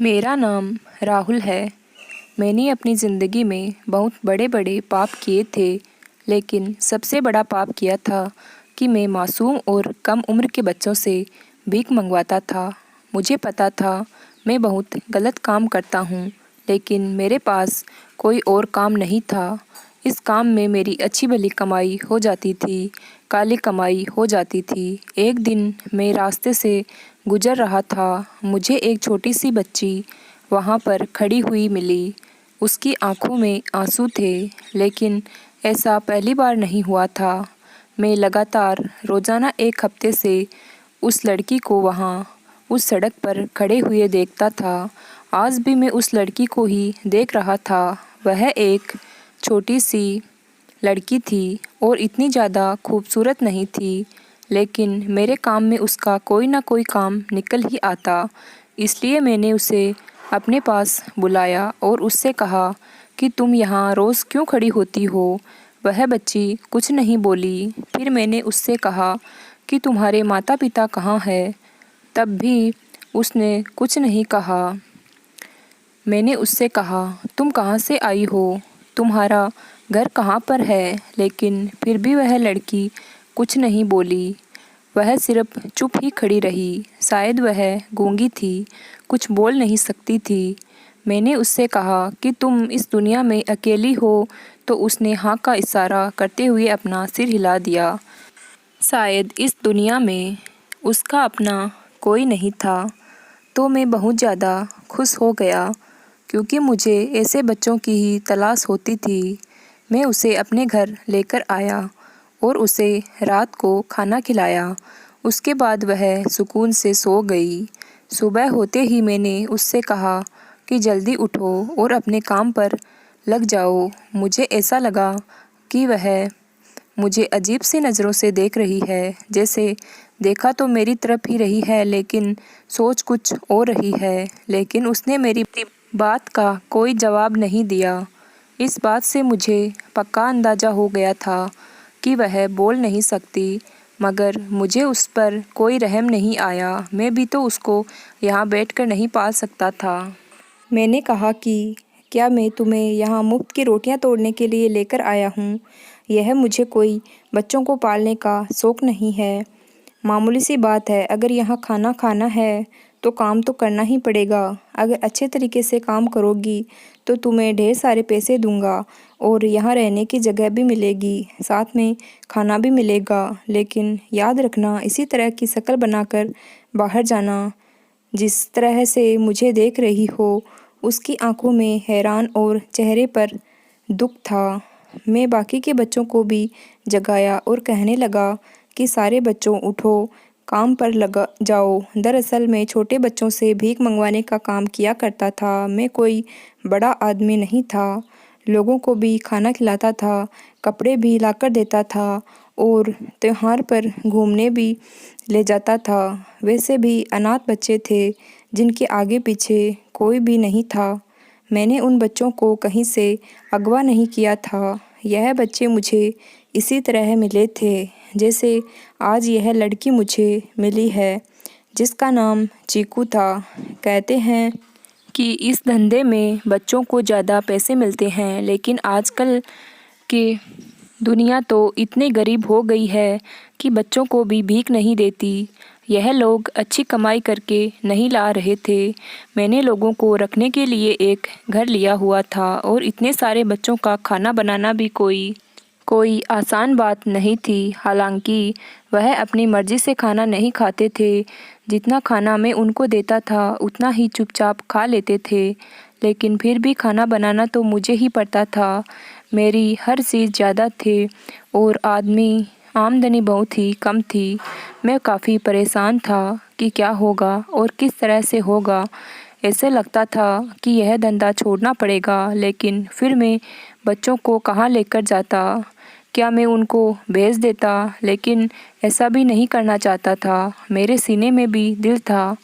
मेरा नाम राहुल है। मैंने अपनी ज़िंदगी में बहुत बड़े बड़े पाप किए थे, लेकिन सबसे बड़ा पाप किया था कि मैं मासूम और कम उम्र के बच्चों से भीख मंगवाता था। मुझे पता था मैं बहुत गलत काम करता हूँ, लेकिन मेरे पास कोई और काम नहीं था। इस काम में मेरी अच्छी भली कमाई हो जाती थी, काली कमाई हो जाती थी। एक दिन मैं रास्ते से गुजर रहा था। मुझे एक छोटी सी बच्ची वहाँ पर खड़ी हुई मिली। उसकी आंखों में आंसू थे, लेकिन ऐसा पहली बार नहीं हुआ था। मैं लगातार रोज़ाना एक हफ्ते से उस लड़की को वहाँ उस सड़क पर खड़े हुए देखता था। आज भी मैं उस लड़की को ही देख रहा था। वह एक छोटी सी लड़की थी और इतनी ज़्यादा खूबसूरत नहीं थी, लेकिन मेरे काम में उसका कोई ना कोई काम निकल ही आता। इसलिए मैंने उसे अपने पास बुलाया और उससे कहा कि तुम यहाँ रोज़ क्यों खड़ी होती हो। वह बच्ची कुछ नहीं बोली। फिर मैंने उससे कहा कि तुम्हारे माता पिता कहाँ हैं। तब भी उसने कुछ नहीं कहा। मैंने उससे कहा, तुम कहाँ से आई हो, तुम्हारा घर कहाँ पर है। लेकिन फिर भी वह लड़की कुछ नहीं बोली। वह सिर्फ चुप ही खड़ी रही। शायद वह गूंगी थी, कुछ बोल नहीं सकती थी। मैंने उससे कहा कि तुम इस दुनिया में अकेली हो, तो उसने हाँ का इशारा करते हुए अपना सिर हिला दिया। शायद इस दुनिया में उसका अपना कोई नहीं था। तो मैं बहुत ज़्यादा खुश हो गया, क्योंकि मुझे ऐसे बच्चों की ही तलाश होती थी। मैं उसे अपने घर लेकर आया और उसे रात को खाना खिलाया। उसके बाद वह सुकून से सो गई। सुबह होते ही मैंने उससे कहा कि जल्दी उठो और अपने काम पर लग जाओ। मुझे ऐसा लगा कि वह मुझे अजीब सी नज़रों से देख रही है, जैसे देखा तो मेरी तरफ ही रही है, लेकिन सोच कुछ और रही है। लेकिन उसने मेरी बात का कोई जवाब नहीं दिया। इस बात से मुझे पक्का अंदाज़ा हो गया था कि वह बोल नहीं सकती, मगर मुझे उस पर कोई रहम नहीं आया। मैं भी तो उसको यहाँ बैठकर नहीं पाल सकता था। मैंने कहा कि क्या मैं तुम्हें यहाँ मुफ्त की रोटियाँ तोड़ने के लिए लेकर आया हूँ। यह मुझे कोई बच्चों को पालने का शौक़ नहीं है। मामूली सी बात है, अगर यहाँ खाना खाना है तो काम तो करना ही पड़ेगा। अगर अच्छे तरीके से काम करोगी तो तुम्हें ढेर सारे पैसे दूंगा और यहाँ रहने की जगह भी मिलेगी, साथ में खाना भी मिलेगा। लेकिन याद रखना, इसी तरह की शक्ल बनाकर बाहर जाना। जिस तरह से मुझे देख रही हो, उसकी आंखों में हैरान और चेहरे पर दुख था। मैं बाकी के बच्चों को भी जगाया और कहने लगा कि सारे बच्चों उठो, काम पर लग जाओ। दरअसल मैं छोटे बच्चों से भीख मंगवाने का काम किया करता था। मैं कोई बड़ा आदमी नहीं था। लोगों को भी खाना खिलाता था, कपड़े भी लाकर देता था और त्योहार पर घूमने भी ले जाता था। वैसे भी अनाथ बच्चे थे जिनके आगे पीछे कोई भी नहीं था। मैंने उन बच्चों को कहीं से अगवा नहीं किया था। यह बच्चे मुझे इसी तरह मिले थे जैसे आज यह लड़की मुझे मिली है, जिसका नाम चीकू था। कहते हैं कि इस धंधे में बच्चों को ज़्यादा पैसे मिलते हैं, लेकिन आजकल की दुनिया तो इतनी गरीब हो गई है कि बच्चों को भी भीख नहीं देती। यह लोग अच्छी कमाई करके नहीं ला रहे थे। मैंने लोगों को रखने के लिए एक घर लिया हुआ था और इतने सारे बच्चों का खाना बनाना भी कोई आसान बात नहीं थी। हालांकि वह अपनी मर्ज़ी से खाना नहीं खाते थे। जितना खाना मैं उनको देता था उतना ही चुपचाप खा लेते थे, लेकिन फिर भी खाना बनाना तो मुझे ही पड़ता था। मेरी हर चीज़ ज़्यादा थी और आमदनी बहुत ही कम थी। मैं काफ़ी परेशान था कि क्या होगा और किस तरह से होगा। ऐसे लगता था कि यह धंधा छोड़ना पड़ेगा, लेकिन फिर मैं बच्चों को कहाँ लेकर जाता। क्या मैं उनको भेज देता, लेकिन ऐसा भी नहीं करना चाहता था। मेरे सीने में भी दिल था।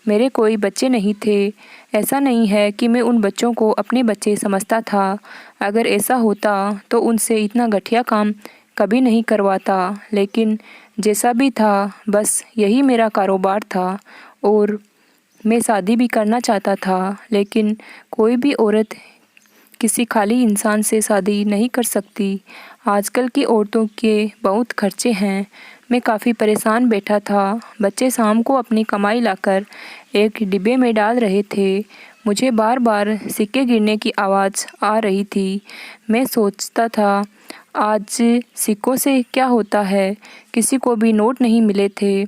मेरे कोई बच्चे नहीं थे। ऐसा नहीं है कि मैं उन बच्चों को अपने बच्चे समझता था। अगर ऐसा होता तो उनसे इतना घटिया काम कभी नहीं करवाता। लेकिन जैसा भी था, बस यही मेरा कारोबार था और मैं शादी भी करना चाहता था, लेकिन कोई भी औरत किसी खाली इंसान से शादी नहीं कर सकती। आजकल की औरतों के बहुत खर्चे हैं। मैं काफ़ी परेशान बैठा था। बच्चे शाम को अपनी कमाई लाकर एक डिब्बे में डाल रहे थे। मुझे बार बार सिक्के गिरने की आवाज़ आ रही थी। मैं सोचता था, आज सिक्कों से क्या होता है। किसी को भी नोट नहीं मिले थे।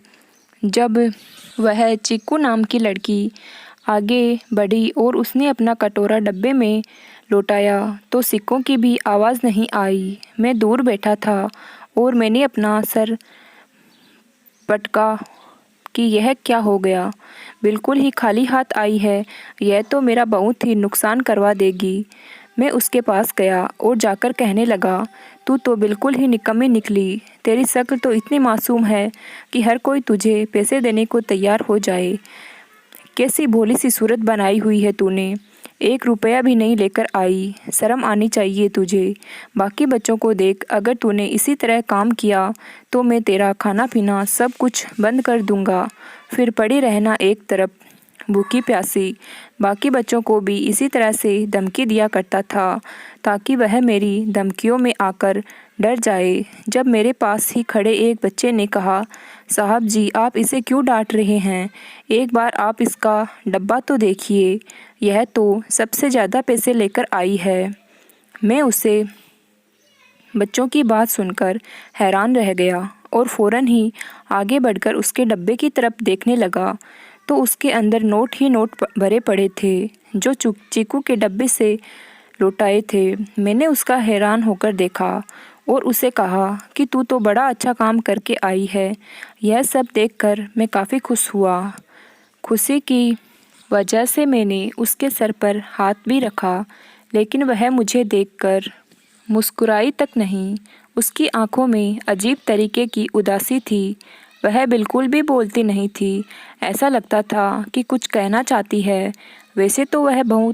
जब वह चीकू नाम की लड़की आगे बढ़ी और उसने अपना कटोरा डब्बे में लौटाया तो सिक्कों की भी आवाज़ नहीं आई। मैं दूर बैठा था और मैंने अपना सर पटका कि यह क्या हो गया। बिल्कुल ही खाली हाथ आई है। यह तो मेरा बहुत ही नुकसान करवा देगी। मैं उसके पास गया और जाकर कहने लगा, तू तो बिल्कुल ही निकम्मी निकली। तेरी शक्ल तो इतनी मासूम है कि हर कोई तुझे पैसे देने को तैयार हो जाए। कैसी भोली सी सूरत बनाई हुई है तूने। 1 रुपया भी नहीं लेकर आई। शर्म आनी चाहिए तुझे। बाकी बच्चों को देख, अगर तूने इसी तरह काम किया तो मैं तेरा खाना पीना सब कुछ बंद कर दूंगा। फिर पड़ी रहना एक तरफ भूखी प्यासी। बाकी बच्चों को भी इसी तरह से धमकी दिया करता था ताकि वह मेरी धमकियों में आकर डर जाए। जब मेरे पास ही खड़े एक बच्चे ने कहा, साहब जी, आप इसे क्यों डांट रहे हैं? एक बार आप इसका डब्बा तो देखिए। यह तो सबसे ज़्यादा पैसे लेकर आई है। मैं उसे बच्चों की बात सुनकर हैरान रह गया और फ़ौरन ही आगे बढ़कर उसके डब्बे की तरफ देखने लगा तो उसके अंदर नोट ही नोट भरे पड़े थे जो चीकू के डब्बे से लौटाए थे। मैंने उसका हैरान होकर देखा और उसे कहा कि तू तो बड़ा अच्छा काम करके आई है। यह सब देखकर मैं काफ़ी खुश हुआ। खुशी की वजह से मैंने उसके सर पर हाथ भी रखा, लेकिन वह मुझे देखकर मुस्कुराई तक नहीं। उसकी आंखों में अजीब तरीके की उदासी थी। वह बिल्कुल भी बोलती नहीं थी। ऐसा लगता था कि कुछ कहना चाहती है। वैसे तो वह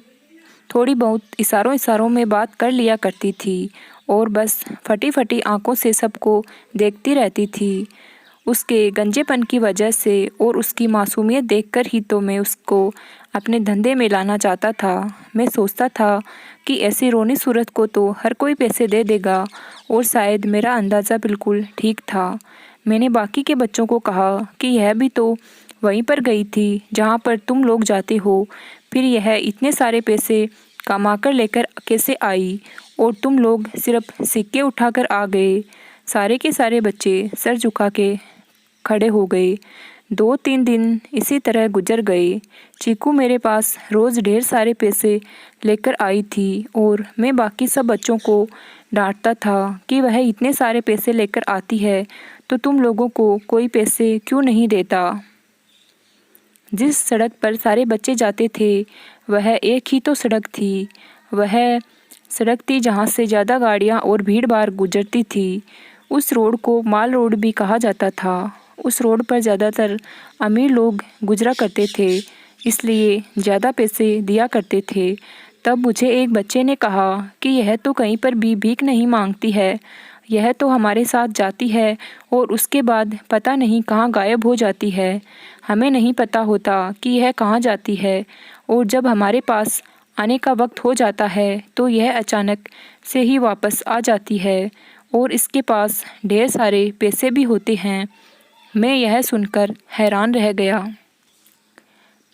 थोड़ी बहुत इशारों इशारों में बात कर लिया करती थी और बस फटी फटी आंखों से सबको देखती रहती थी। उसके गंजेपन की वजह से और उसकी मासूमियत देखकर ही तो मैं उसको अपने धंधे में लाना चाहता था। मैं सोचता था कि ऐसी रोनी सूरत को तो हर कोई पैसे दे देगा और शायद मेरा अंदाज़ा बिल्कुल ठीक था। मैंने बाकी के बच्चों को कहा कि यह भी तो वहीं पर गई थी जहाँ पर तुम लोग जाते हो। फिर यह इतने सारे पैसे कमाकर लेकर कैसे आई और तुम लोग सिर्फ सिक्के उठाकर आ गए। सारे के सारे बच्चे सर झुका के खड़े हो गए। 2-3 दिन इसी तरह गुजर गए। चीकू मेरे पास रोज़ ढेर सारे पैसे लेकर आई थी और मैं बाकी सब बच्चों को डांटता था कि वह इतने सारे पैसे लेकर आती है तो तुम लोगों को कोई पैसे क्यों नहीं देता। जिस सड़क पर सारे बच्चे जाते थे वह एक ही तो सड़क थी। वह सड़क थी जहाँ से ज़्यादा गाड़ियाँ और भीड़ भाड़ गुजरती थी। उस रोड को माल रोड भी कहा जाता था। उस रोड पर ज़्यादातर अमीर लोग गुजरा करते थे, इसलिए ज़्यादा पैसे दिया करते थे। तब मुझे एक बच्चे ने कहा कि यह तो कहीं पर भी भीख नहीं मांगती है। यह तो हमारे साथ जाती है और उसके बाद पता नहीं कहाँ गायब हो जाती है। हमें नहीं पता होता कि यह कहाँ जाती है और जब हमारे पास आने का वक्त हो जाता है तो यह अचानक से ही वापस आ जाती है और इसके पास ढेर सारे पैसे भी होते हैं। मैं यह सुनकर हैरान रह गया।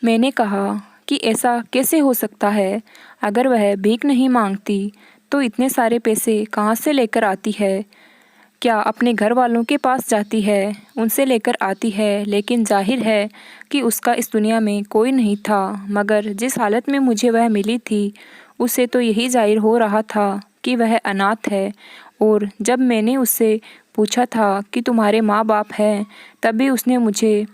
मैंने कहा कि ऐसा कैसे हो सकता है? अगर वह भीख नहीं मांगती तो इतने सारे पैसे कहाँ से लेकर आती है? क्या अपने घर वालों के पास जाती है, उनसे लेकर आती है? लेकिन जाहिर है कि उसका इस दुनिया में कोई नहीं था। मगर जिस हालत में मुझे वह मिली थी उससे तो यही जाहिर हो रहा था कि वह अनाथ है। और जब मैंने उससे पूछा था कि तुम्हारे माँ बाप हैं, तभी उसने मुझे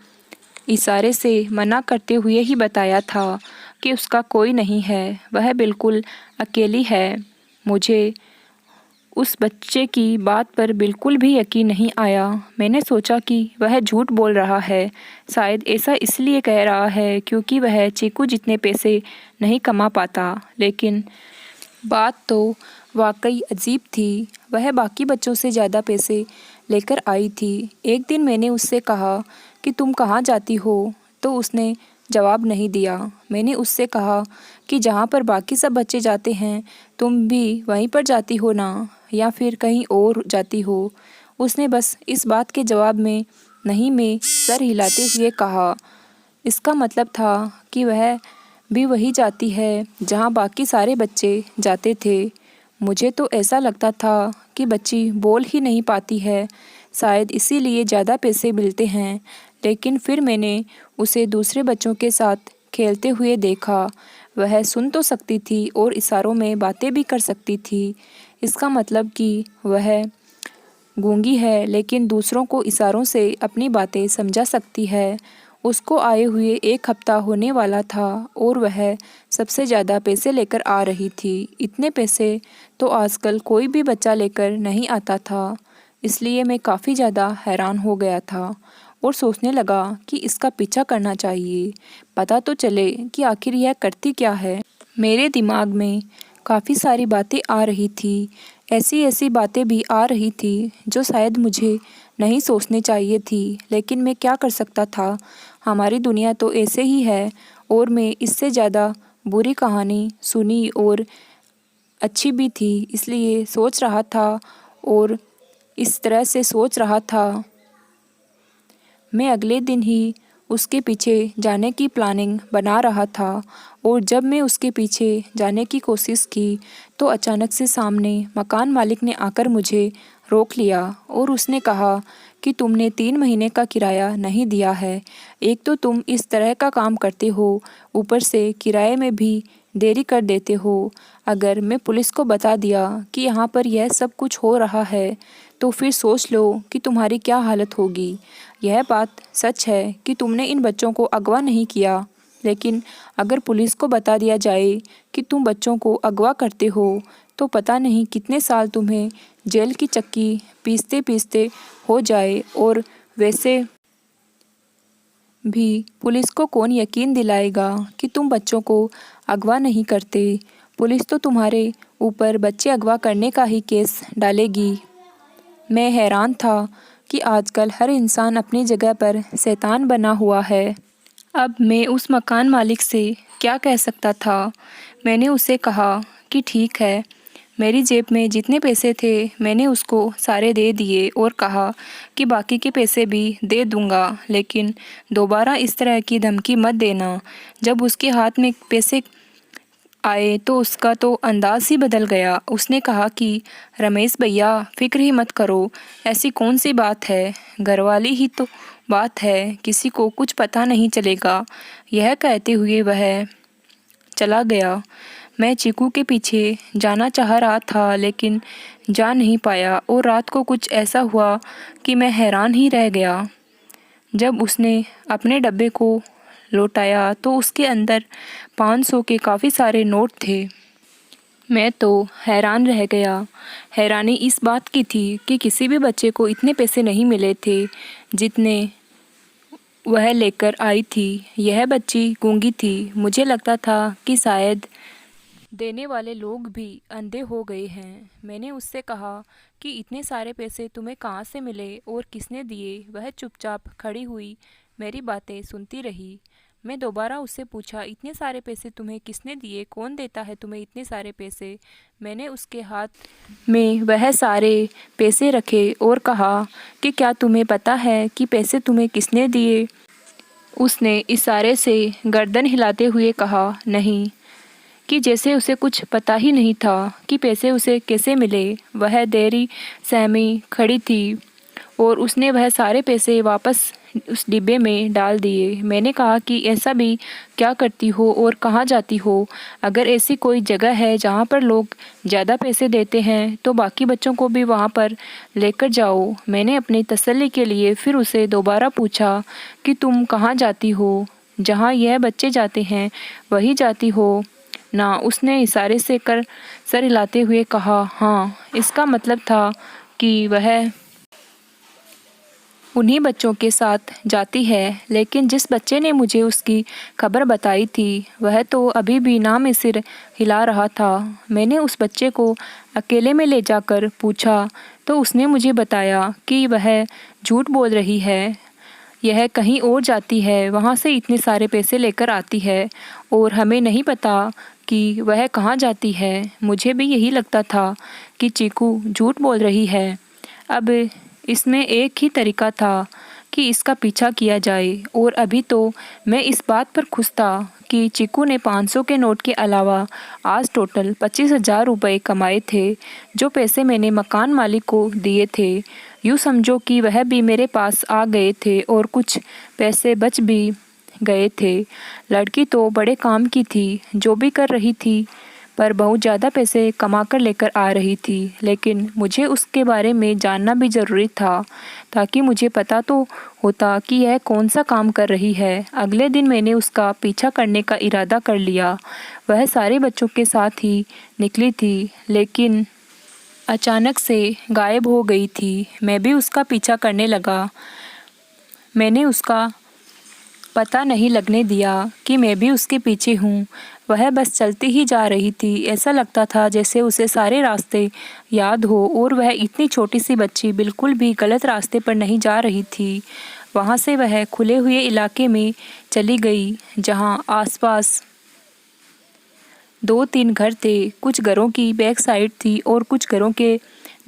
इशारे से मना करते हुए ही बताया था कि उसका कोई नहीं है, वह बिल्कुल अकेली है। मुझे उस बच्चे की बात पर बिल्कुल भी यकीन नहीं आया। मैंने सोचा कि वह झूठ बोल रहा है। शायद ऐसा इसलिए कह रहा है क्योंकि वह चीकू जितने पैसे नहीं कमा पाता। लेकिन बात तो वाकई अजीब थी। वह बाकी बच्चों से ज़्यादा पैसे लेकर आई थी। एक दिन मैंने उससे कहा कि तुम कहाँ जाती हो? तो उसने जवाब नहीं दिया। मैंने उससे कहा कि जहाँ पर बाकी सब बच्चे जाते हैं तुम भी वहीं पर जाती हो ना, या फिर कहीं और जाती हो। उसने बस इस बात के जवाब में नहीं में सर हिलाते हुए कहा। इसका मतलब था कि वह भी वही जाती है जहाँ बाकी सारे बच्चे जाते थे। मुझे तो ऐसा लगता था कि बच्ची बोल ही नहीं पाती है, शायद इसीलिए ज़्यादा पैसे मिलते हैं। लेकिन फिर मैंने उसे दूसरे बच्चों के साथ खेलते हुए देखा। वह सुन तो सकती थी और इशारों में बातें भी कर सकती थी। इसका मतलब कि वह गूंगी है, लेकिन दूसरों को इशारों से अपनी बातें समझा सकती है। उसको आए हुए 1 हफ्ता होने वाला था और वह सबसे ज़्यादा पैसे लेकर आ रही थी। इतने पैसे तो आजकल कोई भी बच्चा लेकर नहीं आता था। इसलिए मैं काफ़ी ज़्यादा हैरान हो गया था और सोचने लगा कि इसका पीछा करना चाहिए, पता तो चले कि आखिर यह करती क्या है। मेरे दिमाग में काफ़ी सारी बातें आ रही थी। ऐसी ऐसी बातें भी आ रही थी जो शायद मुझे नहीं सोचनी चाहिए थी, लेकिन मैं क्या कर सकता था। हमारी दुनिया तो ऐसे ही है। और मैं इससे ज़्यादा बुरी कहानी सुनी और अच्छी भी थी, इसलिए सोच रहा था और इस तरह से सोच रहा था। मैं अगले दिन ही उसके पीछे जाने की प्लानिंग बना रहा था और जब मैं उसके पीछे जाने की कोशिश की तो अचानक से सामने मकान मालिक ने आकर मुझे रोक लिया और उसने कहा कि तुमने 3 महीने का किराया नहीं दिया है। एक तो तुम इस तरह का काम करते हो, ऊपर से किराए में भी देरी कर देते हो। अगर मैं पुलिस को बता दिया कि यहाँ पर यह सब कुछ हो रहा है तो फिर सोच लो कि तुम्हारी क्या हालत होगी। यह बात सच है कि तुमने इन बच्चों को अगवा नहीं किया, लेकिन अगर पुलिस को बता दिया जाए कि तुम बच्चों को अगवा करते हो तो पता नहीं कितने साल तुम्हें जेल की चक्की पीसते पीसते हो जाए। और वैसे भी पुलिस को कौन यकीन दिलाएगा कि तुम बच्चों को अगवा नहीं करते। पुलिस तो तुम्हारे ऊपर बच्चे अगवा करने का ही केस डालेगी। मैं हैरान था कि आजकल हर इंसान अपनी जगह पर शैतान बना हुआ है। अब मैं उस मकान मालिक से क्या कह सकता था। मैंने उसे कहा कि ठीक है, मेरी जेब में जितने पैसे थे मैंने उसको सारे दे दिए और कहा कि बाकी के पैसे भी दे दूंगा, लेकिन दोबारा इस तरह की धमकी मत देना। जब उसके हाथ में पैसे आए तो उसका तो अंदाज ही बदल गया। उसने कहा कि रमेश भैया फिक्र ही मत करो, ऐसी कौन सी बात है, घरवाली ही तो बात है, किसी को कुछ पता नहीं चलेगा। यह कहते हुए वह चला गया। मैं चीकू के पीछे जाना चाह रहा था लेकिन जा नहीं पाया और रात को कुछ ऐसा हुआ कि मैं हैरान ही रह गया। जब उसने अपने डब्बे को लौटाया तो उसके अंदर 500 के काफ़ी सारे नोट थे। मैं तो हैरान रह गया। हैरानी इस बात की थी कि किसी भी बच्चे को इतने पैसे नहीं मिले थे जितने वह लेकर आई थी। यह बच्ची गूंगी थी। मुझे लगता था कि शायद देने वाले लोग भी अंधे हो गए हैं। मैंने उससे कहा कि इतने सारे पैसे तुम्हें कहाँ से मिले और किसने दिए। वह चुपचाप खड़ी हुई मेरी बातें सुनती रही। मैं दोबारा उससे पूछा, इतने सारे पैसे तुम्हें किसने दिए, कौन देता है तुम्हें इतने सारे पैसे। मैंने उसके हाथ में वह सारे पैसे रखे और कहा कि क्या तुम्हें पता है कि पैसे तुम्हें किसने दिए। उसने इशारे से गर्दन हिलाते हुए कहा नहीं, कि जैसे उसे कुछ पता ही नहीं था कि पैसे उसे कैसे मिले। वह देरी सहमी खड़ी थी और उसने वह सारे पैसे वापस उस डिब्बे में डाल दिए। मैंने कहा कि ऐसा भी क्या करती हो और कहाँ जाती हो। अगर ऐसी कोई जगह है जहाँ पर लोग ज़्यादा पैसे देते हैं तो बाकी बच्चों को भी वहाँ पर लेकर जाओ। मैंने अपनी तसल्ली के लिए फिर उसे दोबारा पूछा कि तुम कहाँ जाती हो, जहाँ यह बच्चे जाते हैं वही जाती हो ना। उसने इशारे से कर सर हिलाते हुए कहा हाँ। इसका मतलब था कि वह उन्हीं बच्चों के साथ जाती है। लेकिन जिस बच्चे ने मुझे उसकी खबर बताई थी वह तो अभी भी ना में सिर हिला रहा था। मैंने उस बच्चे को अकेले में ले जाकर पूछा तो उसने मुझे बताया कि वह झूठ बोल रही है। यह कहीं और जाती है, वहाँ से इतने सारे पैसे लेकर आती है और हमें नहीं पता कि वह कहाँ जाती है। मुझे भी यही लगता था कि चीकू झूठ बोल रही है। अब इसमें एक ही तरीका था कि इसका पीछा किया जाए और अभी तो मैं इस बात पर खुश था कि चीकू ने 500 के नोट के अलावा आज टोटल 25,000 रुपये कमाए थे, जो पैसे मैंने मकान मालिक को दिए थे। यूँ समझो कि वह भी मेरे पास आ गए थे और कुछ पैसे बच भी गए थे। लड़की तो बड़े काम की थी, जो भी कर रही थी, पर बहुत ज़्यादा पैसे कमा कर लेकर आ रही थी। लेकिन मुझे उसके बारे में जानना भी ज़रूरी था, ताकि मुझे पता तो होता कि यह कौन सा काम कर रही है। अगले दिन मैंने उसका पीछा करने का इरादा कर लिया। वह सारे बच्चों के साथ ही निकली थी, लेकिन अचानक से गायब हो गई थी। मैं भी उसका पीछा करने लगा। मैंने उसका पता नहीं लगने दिया कि मैं भी उसके पीछे हूँ। वह बस चलती ही जा रही थी। ऐसा लगता था जैसे उसे सारे रास्ते याद हो और वह इतनी छोटी सी बच्ची बिल्कुल भी गलत रास्ते पर नहीं जा रही थी। वहाँ से वह खुले हुए इलाके में चली गई, जहाँ आसपास 2-3 घर थे। कुछ घरों की बैक साइड थी और कुछ घरों के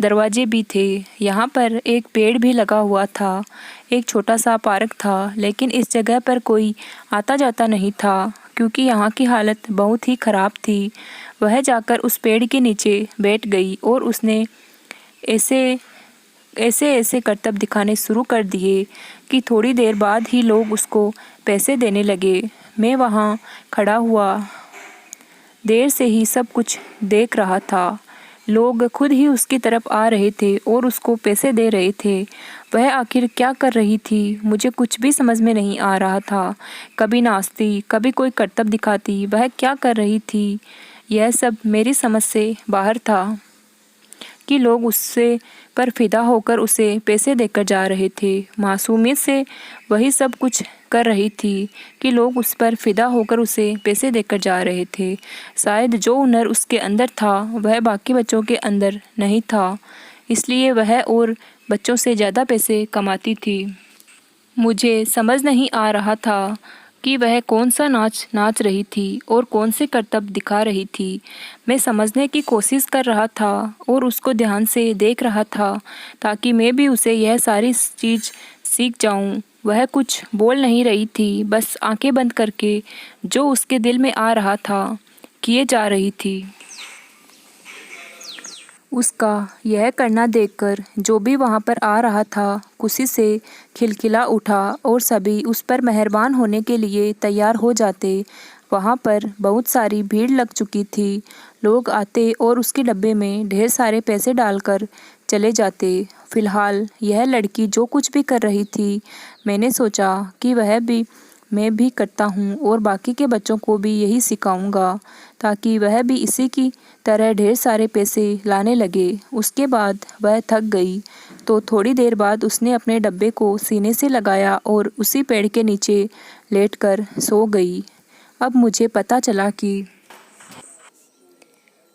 दरवाजे भी थे। यहाँ पर एक पेड़ भी लगा हुआ था। एक छोटा सा पार्क था, लेकिन इस जगह पर कोई आता जाता नहीं था, क्योंकि यहाँ की हालत बहुत ही ख़राब थी। वह जाकर उस पेड़ के नीचे बैठ गई और उसने ऐसे ऐसे करतब दिखाने शुरू कर दिए कि थोड़ी देर बाद ही लोग उसको पैसे देने लगे। मैं वहाँ खड़ा हुआ देर से ही सब कुछ देख रहा था। लोग खुद ही उसकी तरफ आ रहे थे और उसको पैसे दे रहे थे। वह आखिर क्या कर रही थी, मुझे कुछ भी समझ में नहीं आ रहा था। कभी नाचती, कभी कोई करतब दिखाती। वह क्या कर रही थी, यह सब मेरी समझ से बाहर था कि लोग उससे पर फिदा होकर उसे पैसे देकर जा रहे थे। मासूमियत से वही सब कुछ कर रही थी कि लोग उस पर फिदा होकर उसे पैसे देकर जा रहे थे। शायद जो हुनर उसके अंदर था वह बाकी बच्चों के अंदर नहीं था, इसलिए वह और बच्चों से ज़्यादा पैसे कमाती थी। मुझे समझ नहीं आ रहा था कि वह कौन सा नाच नाच रही थी और कौन से करतब दिखा रही थी। मैं समझने की कोशिश कर रहा था और उसको ध्यान से देख रहा था, ताकि मैं भी उसे यह सारी चीज़ सीख जाऊं। वह कुछ बोल नहीं रही थी, बस आंखें बंद करके जो उसके दिल में आ रहा था किए जा रही थी। उसका यह करना देखकर जो भी वहाँ पर आ रहा था खुशी से खिलखिला उठा और सभी उस पर मेहरबान होने के लिए तैयार हो जाते। वहाँ पर बहुत सारी भीड़ लग चुकी थी। लोग आते और उसके डब्बे में ढेर सारे पैसे डालकर चले जाते। फिलहाल यह लड़की जो कुछ भी कर रही थी, मैंने सोचा कि मैं भी करता हूँ और बाकी के बच्चों को भी यही सिखाऊंगा, ताकि वह भी इसी की तरह ढेर सारे पैसे लाने लगे। उसके बाद वह थक गई, तो थोड़ी देर बाद उसने अपने डब्बे को सीने से लगाया और उसी पेड़ के नीचे लेटकर सो गई। अब मुझे पता चला कि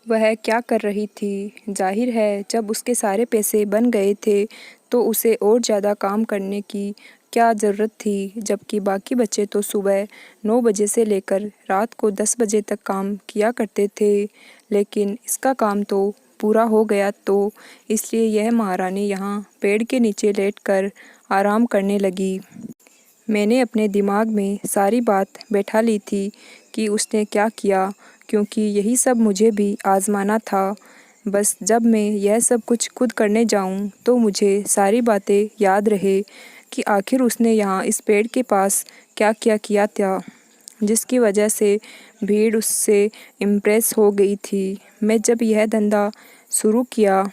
वह क्या कर रही थी। जाहिर है जब उसके सारे पैसे बन गए थे तो उसे और ज़्यादा काम करने की क्या ज़रूरत थी, जबकि बाकी बच्चे तो सुबह 9 बजे से लेकर रात को 10 बजे तक काम किया करते थे। लेकिन इसका काम तो पूरा हो गया, तो इसलिए यह महारानी यहाँ पेड़ के नीचे लेटकर आराम करने लगी। मैंने अपने दिमाग में सारी बात बैठा ली थी कि उसने क्या किया, क्योंकि यही सब मुझे भी आज़माना था। बस जब मैं यह सब कुछ खुद करने जाऊं तो मुझे सारी बातें याद रहे कि आखिर उसने यहाँ इस पेड़ के पास क्या क्या किया था, जिसकी वजह से भीड़ उससे इम्प्रेस हो गई थी। मैं जब यह धंधा शुरू किया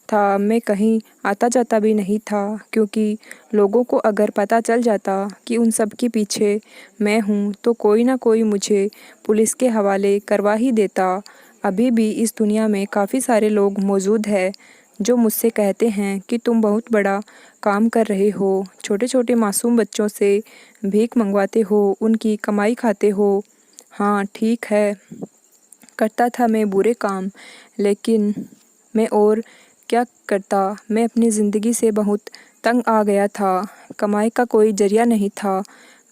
था, मैं कहीं आता जाता भी नहीं था, क्योंकि लोगों को अगर पता चल जाता कि उन सब के पीछे मैं हूँ तो कोई ना कोई मुझे पुलिस के हवाले करवा ही देता। अभी भी इस दुनिया में काफ़ी सारे लोग मौजूद हैं जो मुझसे कहते हैं कि तुम बहुत बड़ा काम कर रहे हो, छोटे छोटे मासूम बच्चों से भीख मंगवाते हो, उनकी कमाई खाते हो। हाँ ठीक है, करता था मैं बुरे काम, लेकिन मैं और क्या करता। मैं अपनी ज़िंदगी से बहुत तंग आ गया था कमाई का कोई जरिया नहीं था।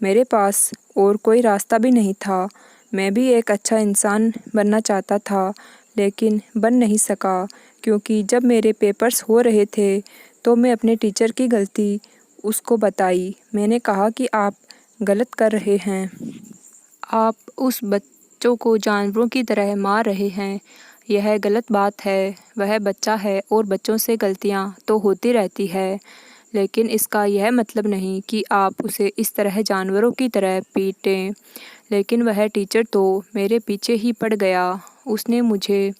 मेरे पास और कोई रास्ता भी नहीं था। मैं भी एक अच्छा इंसान बनना चाहता था, लेकिन बन नहीं सका, क्योंकि जब मेरे पेपर्स हो रहे थे तो मैं अपने टीचर की गलती उसको बताई। मैंने कहा कि आप गलत कर रहे हैं। आप उस बच्चों को जानवरों की तरह मार रहे हैं। यह गलत बात है। वह बच्चा है और बच्चों से गलतियां तो होती रहती है, लेकिन इसका यह मतलब नहीं कि आप उसे इस तरह जानवरों की तरह पीटें। लेकिन वह टीचर तो मेरे पीछे ही पड़ गया। उसने मुझे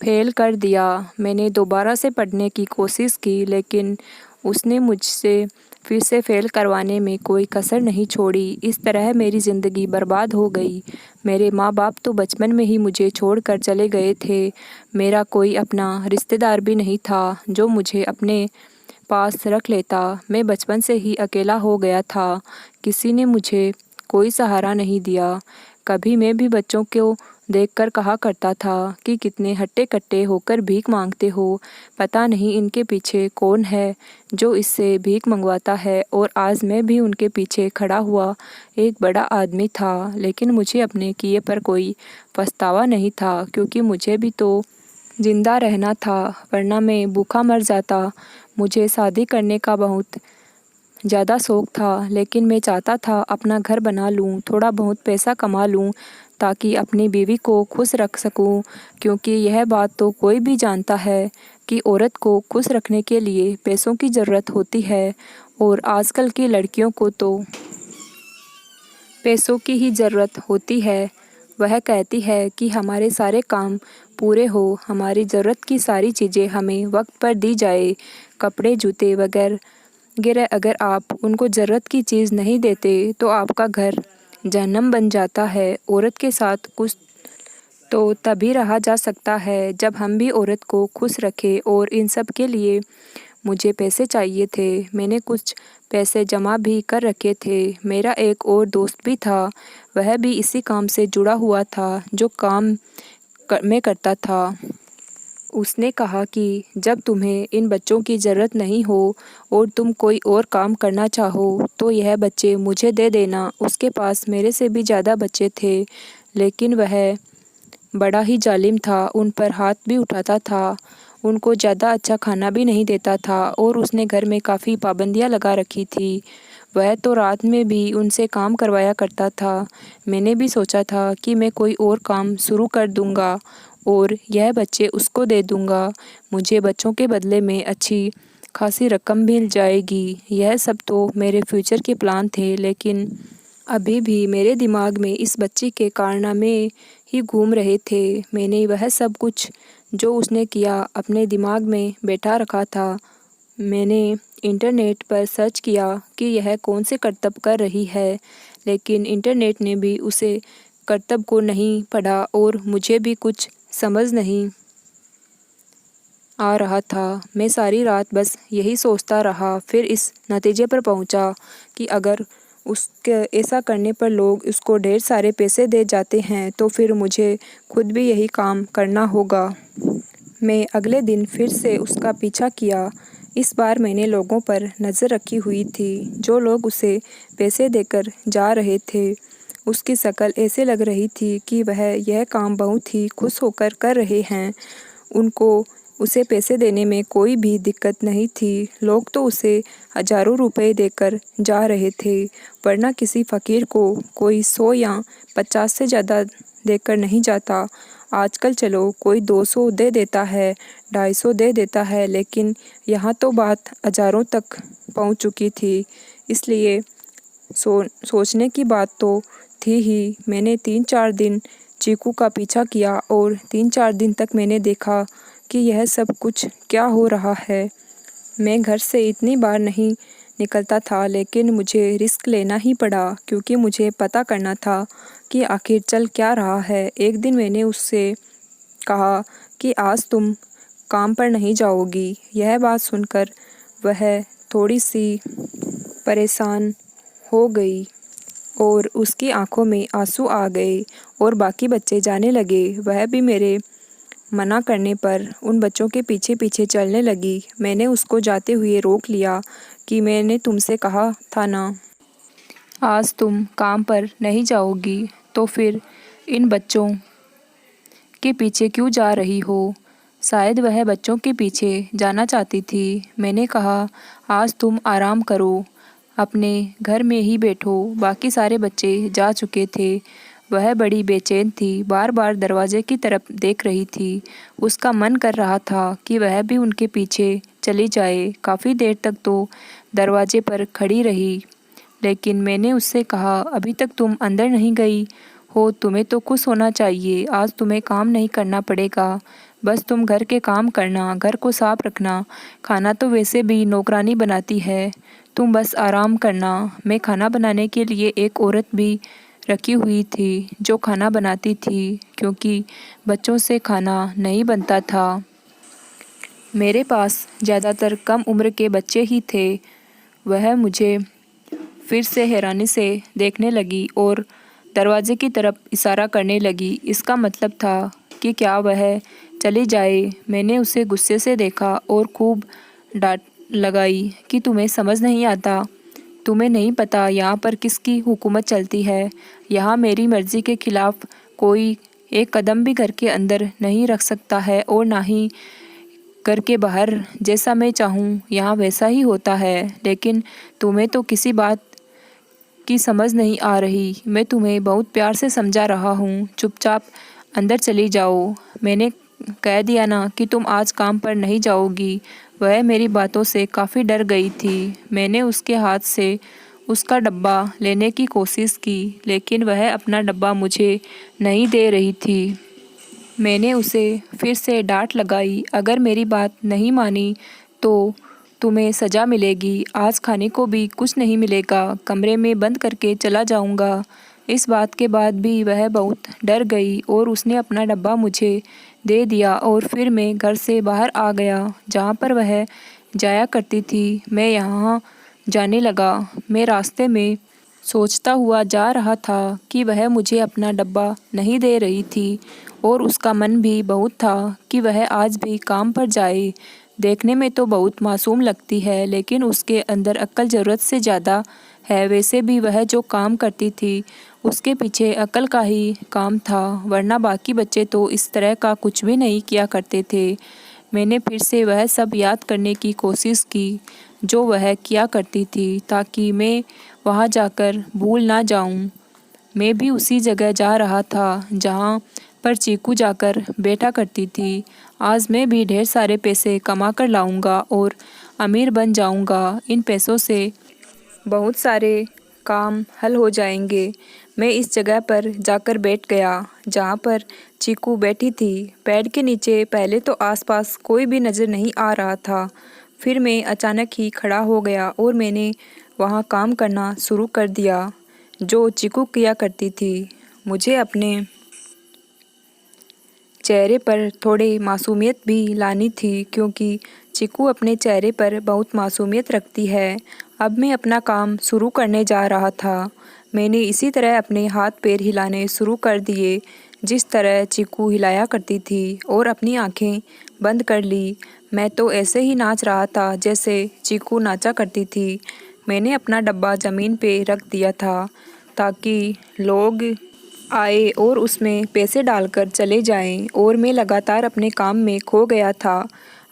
फेल कर दिया। मैंने दोबारा से पढ़ने की कोशिश की, लेकिन उसने मुझसे फिर से फेल करवाने में कोई कसर नहीं छोड़ी। इस तरह मेरी ज़िंदगी बर्बाद हो गई। मेरे माँ बाप तो बचपन में ही मुझे छोड़कर चले गए थे। मेरा कोई अपना रिश्तेदार भी नहीं था जो मुझे अपने पास रख लेता। मैं बचपन से ही अकेला हो गया था। किसी ने मुझे कोई सहारा नहीं दिया। कभी मैं भी बच्चों को देखकर कहा करता था कि कितने हट्टे-कट्टे होकर भीख मांगते हो। पता नहीं इनके पीछे कौन है जो इससे भीख मंगवाता है। और आज मैं भी उनके पीछे खड़ा हुआ एक बड़ा आदमी था, लेकिन मुझे अपने किए पर कोई पछतावा नहीं था, क्योंकि मुझे भी तो जिंदा रहना था, वरना मैं भूखा मर जाता। मुझे शादी करने का बहुत ज़्यादा शौक़ था, लेकिन मैं चाहता था अपना घर बना लूँ, थोड़ा बहुत पैसा कमा लूँ, ताकि अपनी बीवी को खुश रख सकूँ, क्योंकि यह बात तो कोई भी जानता है कि औरत को खुश रखने के लिए पैसों की ज़रूरत होती है। और आजकल की लड़कियों को तो पैसों की ही ज़रूरत होती है। वह कहती है कि हमारे सारे काम पूरे हो, हमारी ज़रूरत की सारी चीज़ें हमें वक्त पर दी जाए, कपड़े, जूते वगैरह। अगर आप उनको ज़रूरत की चीज़ नहीं देते तो आपका घर जहन्नम बन जाता है। औरत के साथ कुछ तो तभी रहा जा सकता है जब हम भी औरत को खुश रखें। और इन सब के लिए मुझे पैसे चाहिए थे। मैंने कुछ पैसे जमा भी कर रखे थे। मेरा एक और दोस्त भी था, वह भी इसी काम से जुड़ा हुआ था जो काम मैं करता था। उसने कहा कि जब तुम्हें इन बच्चों की ज़रूरत नहीं हो और तुम कोई और काम करना चाहो तो यह बच्चे मुझे दे देना। उसके पास मेरे से भी ज़्यादा बच्चे थे, लेकिन वह बड़ा ही जालिम था। उन पर हाथ भी उठाता था, उनको ज़्यादा अच्छा खाना भी नहीं देता था, और उसने घर में काफ़ी पाबंदियाँ लगा रखी थी। वह तो रात में भी उनसे काम करवाया करता था। मैंने भी सोचा था कि मैं कोई और काम शुरू कर दूँगा और यह बच्चे उसको दे दूँगा। मुझे बच्चों के बदले में अच्छी खासी रकम मिल जाएगी। यह सब तो मेरे फ्यूचर के प्लान थे, लेकिन अभी भी मेरे दिमाग में इस बच्ची के कारनामे ही घूम रहे थे। मैंने वह सब कुछ जो उसने किया अपने दिमाग में बैठा रखा था। मैंने इंटरनेट पर सर्च किया कि यह कौन से करतब कर रही है, लेकिन इंटरनेट ने भी उसे करतब को नहीं पढ़ा और मुझे भी कुछ समझ नहीं आ रहा था। मैं सारी रात बस यही सोचता रहा, फिर इस नतीजे पर पहुंचा कि अगर उसके ऐसा करने पर लोग उसको ढेर सारे पैसे दे जाते हैं तो फिर मुझे खुद भी यही काम करना होगा। मैं अगले दिन फिर से उसका पीछा किया। इस बार मैंने लोगों पर नज़र रखी हुई थी। जो लोग उसे पैसे देकर जा रहे थे, उसकी शक्ल ऐसे लग रही थी कि वह यह काम बहुत ही खुश होकर कर रहे हैं। उनको उसे पैसे देने में कोई भी दिक्कत नहीं थी। लोग तो उसे हज़ारों रुपए देकर जा रहे थे, वरना किसी फ़कीर को कोई 100 या 50 से ज़्यादा देकर नहीं जाता। आजकल चलो कोई 200 दे देता है, 250 दे देता है, लेकिन यहाँ तो बात हज़ारों तक पहुँच चुकी थी। इसलिए सोचने की बात तो थी ही। मैंने 3-4 दिन चीकू का पीछा किया और 3-4 दिन तक मैंने देखा कि यह सब कुछ क्या हो रहा है। मैं घर से इतनी बार नहीं निकलता था, लेकिन मुझे रिस्क लेना ही पड़ा, क्योंकि मुझे पता करना था कि आखिर चल क्या रहा है। एक दिन मैंने उससे कहा कि आज तुम काम पर नहीं जाओगी। यह बात सुनकर वह थोड़ी सी परेशान हो गई और उसकी आंखों में आंसू आ गए और बाकी बच्चे जाने लगे। वह भी मेरे मना करने पर उन बच्चों के पीछे पीछे चलने लगी। मैंने उसको जाते हुए रोक लिया कि मैंने तुमसे कहा था ना, आज तुम काम पर नहीं जाओगी, तो फिर इन बच्चों के पीछे क्यों जा रही हो? शायद वह बच्चों के पीछे जाना चाहती थी। मैंने कहा, आज तुम आराम करो, अपने घर में ही बैठो। बाकी सारे बच्चे जा चुके थे। वह बड़ी बेचैन थी, बार बार दरवाजे की तरफ देख रही थी। उसका मन कर रहा था कि वह भी उनके पीछे चली जाए। काफ़ी देर तक तो दरवाजे पर खड़ी रही, लेकिन मैंने उससे कहा, अभी तक तुम अंदर नहीं गई हो, तुम्हें तो खुश होना चाहिए। आज तुम्हें काम नहीं करना पड़ेगा, बस तुम घर के काम करना, घर को साफ रखना। खाना तो वैसे भी नौकरानी बनाती है, तुम बस आराम करना। मैं खाना बनाने के लिए एक औरत भी रखी हुई थी जो खाना बनाती थी, क्योंकि बच्चों से खाना नहीं बनता था। मेरे पास ज़्यादातर कम उम्र के बच्चे ही थे। वह मुझे फिर से हैरानी से देखने लगी और दरवाजे की तरफ इशारा करने लगी। इसका मतलब था कि क्या वह चली जाए। मैंने उसे गुस्से से देखा और खूब डांट लगाई कि तुम्हें समझ नहीं आता, तुम्हें नहीं पता यहाँ पर किसकी हुकूमत चलती है। यहाँ मेरी मर्ज़ी के ख़िलाफ़ कोई एक कदम भी घर के अंदर नहीं रख सकता है, और ना ही घर के बाहर। जैसा मैं चाहूँ यहाँ वैसा ही होता है। लेकिन तुम्हें तो किसी बात की समझ नहीं आ रही। मैं तुम्हें बहुत प्यार से समझा रहा हूँ, चुपचाप अंदर चली जाओ। मैंने कह दिया ना कि तुम आज काम पर नहीं जाओगी। वह मेरी बातों से काफ़ी डर गई थी। मैंने उसके हाथ से उसका डब्बा लेने की कोशिश की, लेकिन वह अपना डब्बा मुझे नहीं दे रही थी। मैंने उसे फिर से डांट लगाई, अगर मेरी बात नहीं मानी तो तुम्हें सज़ा मिलेगी। आज खाने को भी कुछ नहीं मिलेगा, कमरे में बंद करके चला जाऊंगा। इस बात के बाद भी वह बहुत डर गई और उसने अपना डब्बा मुझे दे दिया, और फिर मैं घर से बाहर आ गया जहाँ पर वह जाया करती थी। मैं यहाँ जाने लगा। मैं रास्ते में सोचता हुआ जा रहा था कि वह मुझे अपना डब्बा नहीं दे रही थी, और उसका मन भी बहुत था कि वह आज भी काम पर जाए। देखने में तो बहुत मासूम लगती है, लेकिन उसके अंदर अक्ल ज़रूरत से ज़्यादा है। वैसे भी वह जो काम करती थी उसके पीछे अक्ल का ही काम था, वरना बाकी बच्चे तो इस तरह का कुछ भी नहीं किया करते थे। मैंने फिर से वह सब याद करने की कोशिश की जो वह किया करती थी, ताकि मैं वहाँ जाकर भूल ना जाऊँ। मैं भी उसी जगह जा रहा था जहाँ पर चीकू जाकर बैठा करती थी। आज मैं भी ढेर सारे पैसे कमा कर लाऊंगा और अमीर बन जाऊंगा। इन पैसों से बहुत सारे काम हल हो जाएंगे। मैं इस जगह पर जाकर बैठ गया जहाँ पर चीकू बैठी थी। पेड़ के नीचे पहले तो आसपास कोई भी नज़र नहीं आ रहा था। फिर मैं अचानक ही खड़ा हो गया और मैंने वहाँ काम करना शुरू कर दिया जो चीकू किया करती थी। मुझे अपने चेहरे पर थोड़ी मासूमियत भी लानी थी, क्योंकि चीकू अपने चेहरे पर बहुत मासूमियत रखती है। अब मैं अपना काम शुरू करने जा रहा था। मैंने इसी तरह अपने हाथ पैर हिलाने शुरू कर दिए जिस तरह चीकू हिलाया करती थी, और अपनी आंखें बंद कर ली। मैं तो ऐसे ही नाच रहा था जैसे चीकू नाचा करती थी। मैंने अपना डब्बा ज़मीन पे रख दिया था ताकि लोग आए और उसमें पैसे डालकर चले जाएं, और मैं लगातार अपने काम में खो गया था।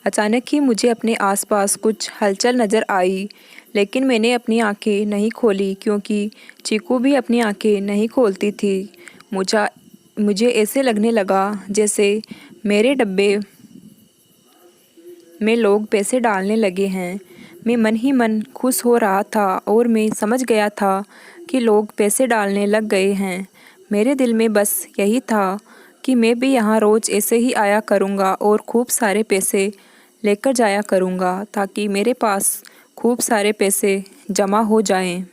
अचानक ही मुझे अपने आसपास कुछ हलचल नज़र आई, लेकिन मैंने अपनी आंखें नहीं खोली क्योंकि चीकू भी अपनी आंखें नहीं खोलती थी। मुझे ऐसे लगने लगा जैसे मेरे डब्बे में लोग पैसे डालने लगे हैं। मैं मन ही मन खुश हो रहा था और मैं समझ गया था कि लोग पैसे डालने लग गए हैं। मेरे दिल में बस यही था कि मैं भी यहाँ रोज़ ऐसे ही आया करूँगा और खूब सारे पैसे लेकर जाया करूँगा, ताकि मेरे पास खूब सारे पैसे जमा हो जाएं,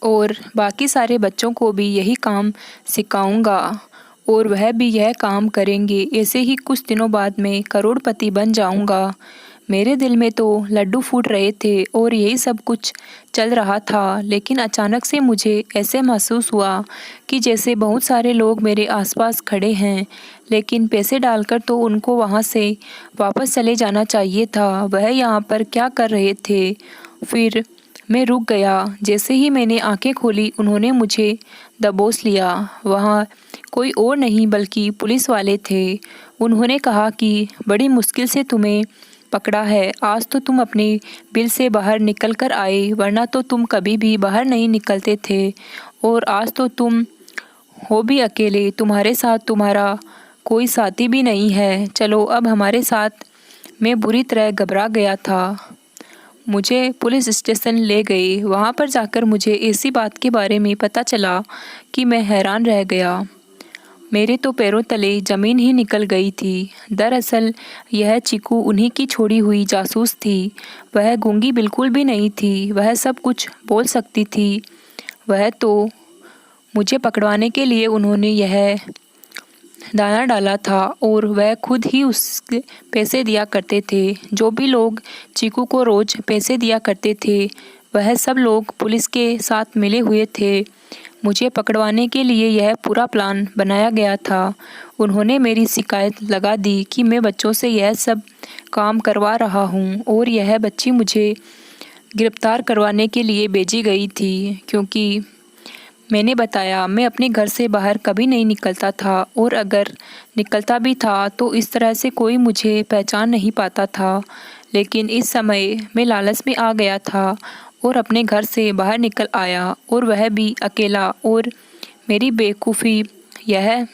और बाकी सारे बच्चों को भी यही काम सिखाऊंगा और वह भी यह काम करेंगे। ऐसे ही कुछ दिनों बाद मैं करोड़पति बन जाऊंगा। मेरे दिल में तो लड्डू फूट रहे थे और यही सब कुछ चल रहा था, लेकिन अचानक से मुझे ऐसे महसूस हुआ कि जैसे बहुत सारे लोग मेरे आसपास खड़े हैं, लेकिन पैसे डालकर तो उनको वहाँ से वापस चले जाना चाहिए था। वह यहाँ पर क्या कर रहे थे? फिर मैं रुक गया। जैसे ही मैंने आंखें खोली, उन्होंने मुझे दबोच लिया। वहाँ कोई और नहीं बल्कि पुलिस वाले थे। उन्होंने कहा कि बड़ी मुश्किल से तुम्हें पकड़ा है। आज तो तुम अपने बिल से बाहर निकल कर आए, वरना तो तुम कभी भी बाहर नहीं निकलते थे। और आज तो तुम हो भी अकेले, तुम्हारे साथ तुम्हारा कोई साथी भी नहीं है। चलो अब हमारे साथ। मैं बुरी तरह घबरा गया था। मुझे पुलिस स्टेशन ले गए। वहाँ पर जाकर मुझे ऐसी बात के बारे में पता चला कि मैं हैरान रह गया। मेरे तो पैरों तले ज़मीन ही निकल गई थी। दरअसल यह चीकू उन्हीं की छोड़ी हुई जासूस थी। वह गूंगी बिल्कुल भी नहीं थी, वह सब कुछ बोल सकती थी। वह तो मुझे पकड़वाने के लिए उन्होंने यह दाना डाला था और वह खुद ही उसके पैसे दिया करते थे। जो भी लोग चीकू को रोज़ पैसे दिया करते थे, वह सब लोग पुलिस के साथ मिले हुए थे। मुझे पकड़वाने के लिए यह पूरा प्लान बनाया गया था। उन्होंने मेरी शिकायत लगा दी कि मैं बच्चों से यह सब काम करवा रहा हूँ और यह बच्ची मुझे गिरफ्तार करवाने के लिए भेजी गई थी, क्योंकि मैंने बताया मैं अपने घर से बाहर कभी नहीं निकलता था और अगर निकलता भी था तो इस तरह से कोई मुझे पहचान नहीं पाता था। लेकिन इस समय मैं लालच में आ गया था और अपने घर से बाहर निकल आया, और वह भी अकेला। और मेरी बेवकूफ़ी यह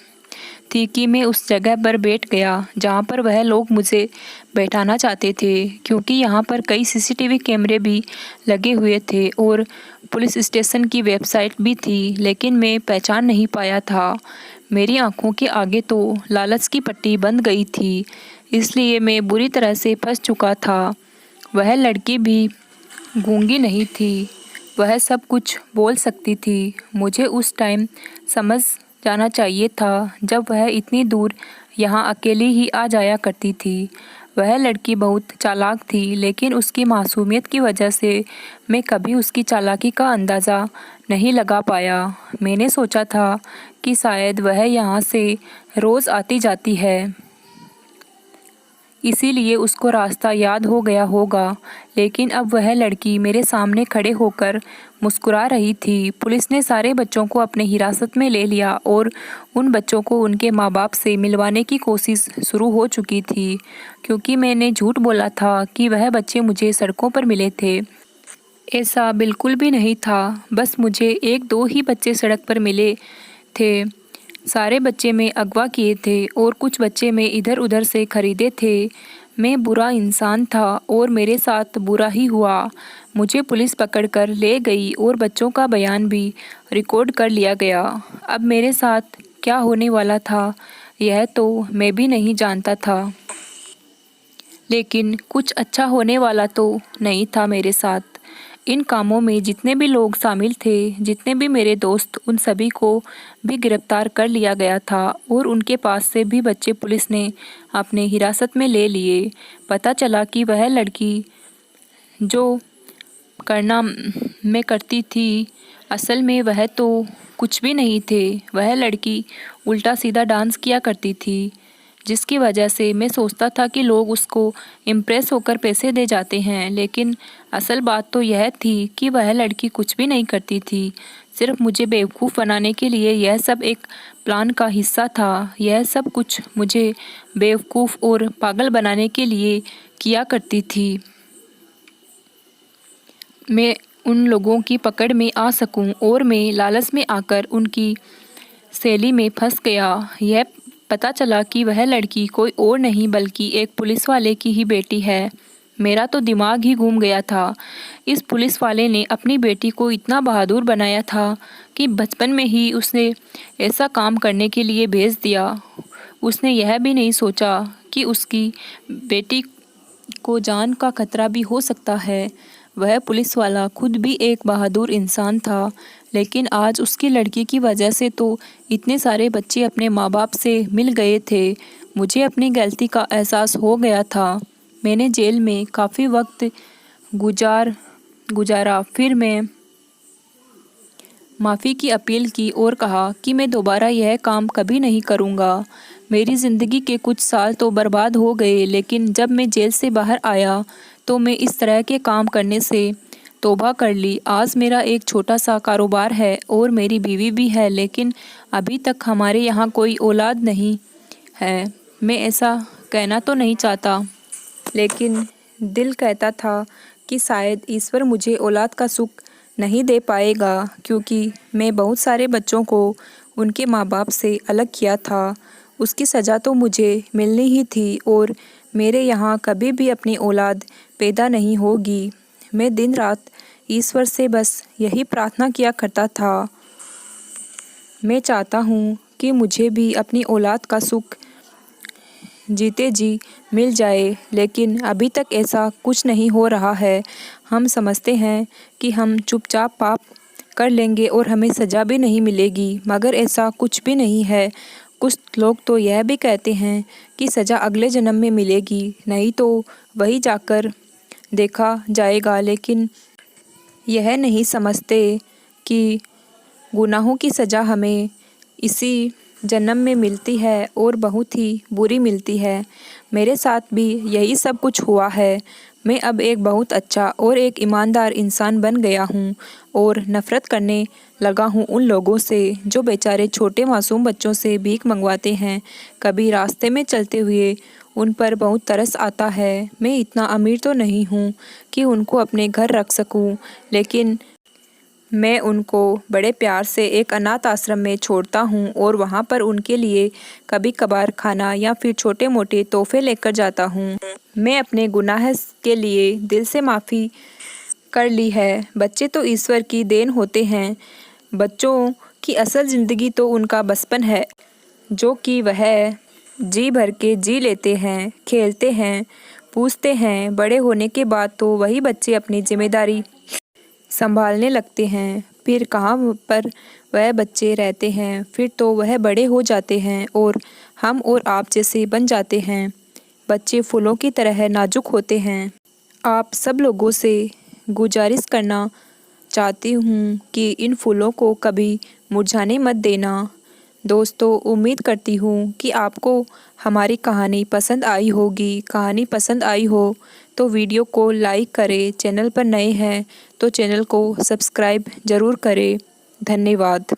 थी कि मैं उस जगह पर बैठ गया जहाँ पर वह लोग मुझे बैठाना चाहते थे, क्योंकि यहाँ पर कई सीसीटीवी कैमरे भी लगे हुए थे और पुलिस स्टेशन की वेबसाइट भी थी, लेकिन मैं पहचान नहीं पाया था। मेरी आंखों के आगे तो लालच की पट्टी बंध गई थी, इसलिए मैं बुरी तरह से फंस चुका था। वह लड़की भी गूंगी नहीं थी, वह सब कुछ बोल सकती थी। मुझे उस टाइम समझ जाना चाहिए था जब वह इतनी दूर यहाँ अकेली ही आ जाया करती थी। वह लड़की बहुत चालाक थी, लेकिन उसकी मासूमियत की वजह से मैं कभी उसकी चालाकी का अंदाज़ा नहीं लगा पाया। मैंने सोचा था कि शायद वह यहाँ से रोज़ आती जाती है, इसीलिए उसको रास्ता याद हो गया होगा। लेकिन अब वह लड़की मेरे सामने खड़े होकर मुस्कुरा रही थी। पुलिस ने सारे बच्चों को अपने हिरासत में ले लिया और उन बच्चों को उनके माँ बाप से मिलवाने की कोशिश शुरू हो चुकी थी, क्योंकि मैंने झूठ बोला था कि वह बच्चे मुझे सड़कों पर मिले थे। ऐसा बिल्कुल भी नहीं था, बस मुझे 1-2 ही बच्चे सड़क पर मिले थे। सारे बच्चे मैं अगवा किए थे और कुछ बच्चे मैं इधर उधर से खरीदे थे। मैं बुरा इंसान था और मेरे साथ बुरा ही हुआ। मुझे पुलिस पकड़कर ले गई और बच्चों का बयान भी रिकॉर्ड कर लिया गया। अब मेरे साथ क्या होने वाला था यह तो मैं भी नहीं जानता था, लेकिन कुछ अच्छा होने वाला तो नहीं था मेरे साथ। इन कामों में जितने भी लोग शामिल थे, जितने भी मेरे दोस्त, उन सभी को भी गिरफ्तार कर लिया गया था और उनके पास से भी बच्चे पुलिस ने अपने हिरासत में ले लिए। पता चला कि वह लड़की जो करना मैं करती थी, असल में वह तो कुछ भी नहीं थे। वह लड़की उल्टा सीधा डांस किया करती थी, जिसकी वजह से मैं सोचता था कि लोग उसको इम्प्रेस होकर पैसे दे जाते हैं, लेकिन असल बात तो यह थी कि वह लड़की कुछ भी नहीं करती थी। सिर्फ मुझे बेवकूफ़ बनाने के लिए यह सब एक प्लान का हिस्सा था। यह सब कुछ मुझे बेवकूफ़ और पागल बनाने के लिए किया करती थी। मैं उन लोगों की पकड़ में आ सकूं और मैं लालच में आकर उनकी शैली में फंस गया। यह पता चला कि वह लड़की कोई और नहीं बल्कि एक पुलिस वाले की ही बेटी है। मेरा तो दिमाग ही घूम गया था। इस पुलिस वाले ने अपनी बेटी को इतना बहादुर बनाया था कि बचपन में ही उसने ऐसा काम करने के लिए भेज दिया। उसने यह भी नहीं सोचा कि उसकी बेटी को जान का खतरा भी हो सकता है। वह पुलिस वाला खुद भी एक बहादुर इंसान था, लेकिन आज उसकी लड़की की वजह से तो इतने सारे बच्चे अपने माँ बाप से मिल गए थे। मुझे अपनी गलती का एहसास हो गया था। मैंने जेल में काफ़ी वक्त गुजारा। फिर मैं माफ़ी की अपील की और कहा कि मैं दोबारा यह काम कभी नहीं करूँगा। मेरी ज़िंदगी के कुछ साल तो बर्बाद हो गए, लेकिन जब मैं जेल से बाहर आया तो मैं इस तरह के काम करने से तौबा कर ली। आज मेरा एक छोटा सा कारोबार है और मेरी बीवी भी है, लेकिन अभी तक हमारे यहाँ कोई औलाद नहीं है। मैं ऐसा कहना तो नहीं चाहता, लेकिन दिल कहता था कि शायद ईश्वर मुझे औलाद का सुख नहीं दे पाएगा, क्योंकि मैं बहुत सारे बच्चों को उनके माँ बाप से अलग किया था। उसकी सज़ा तो मुझे मिलनी ही थी और मेरे यहाँ कभी भी अपनी औलाद पैदा नहीं होगी। मैं दिन रात ईश्वर से बस यही प्रार्थना किया करता था। मैं चाहता हूँ कि मुझे भी अपनी औलाद का सुख जीते जी मिल जाए, लेकिन अभी तक ऐसा कुछ नहीं हो रहा है। हम समझते हैं कि हम चुपचाप पाप कर लेंगे और हमें सज़ा भी नहीं मिलेगी, मगर ऐसा कुछ भी नहीं है। कुछ लोग तो यह भी कहते हैं कि सज़ा अगले जन्म में मिलेगी, नहीं तो वही जाकर देखा जाएगा, लेकिन यह नहीं समझते कि गुनाहों की सज़ा हमें इसी जन्म में मिलती है और बहुत ही बुरी मिलती है। मेरे साथ भी यही सब कुछ हुआ है। मैं अब एक बहुत अच्छा और एक ईमानदार इंसान बन गया हूँ और नफ़रत करने लगा हूँ उन लोगों से जो बेचारे छोटे मासूम बच्चों से भीख मंगवाते हैं। कभी रास्ते में चलते हुए उन पर बहुत तरस आता है। मैं इतना अमीर तो नहीं हूँ कि उनको अपने घर रख सकूँ, लेकिन मैं उनको बड़े प्यार से एक अनाथ आश्रम में छोड़ता हूँ और वहाँ पर उनके लिए कभी कभार खाना या फिर छोटे मोटे तोहफे लेकर जाता हूँ। मैं अपने गुनाह के लिए दिल से माफ़ी कर ली है। बच्चे तो ईश्वर की देन होते हैं। बच्चों की असल ज़िंदगी तो उनका बचपन है, जो कि वह जी भर के जी लेते हैं, खेलते हैं, पूछते हैं। बड़े होने के बाद तो वही बच्चे अपनी जिम्मेदारी संभालने लगते हैं। फिर कहाँ पर वह बच्चे रहते हैं, फिर तो वह बड़े हो जाते हैं और हम और आप जैसे बन जाते हैं। बच्चे फूलों की तरह नाजुक होते हैं। आप सब लोगों से गुजारिश करना चाहती हूँ कि इन फूलों को कभी मुरझाने मत देना। दोस्तों, उम्मीद करती हूँ कि आपको हमारी कहानी पसंद आई होगी। कहानी पसंद आई हो तो वीडियो को लाइक करें। चैनल पर नए हैं तो चैनल को सब्सक्राइब ज़रूर करें। धन्यवाद।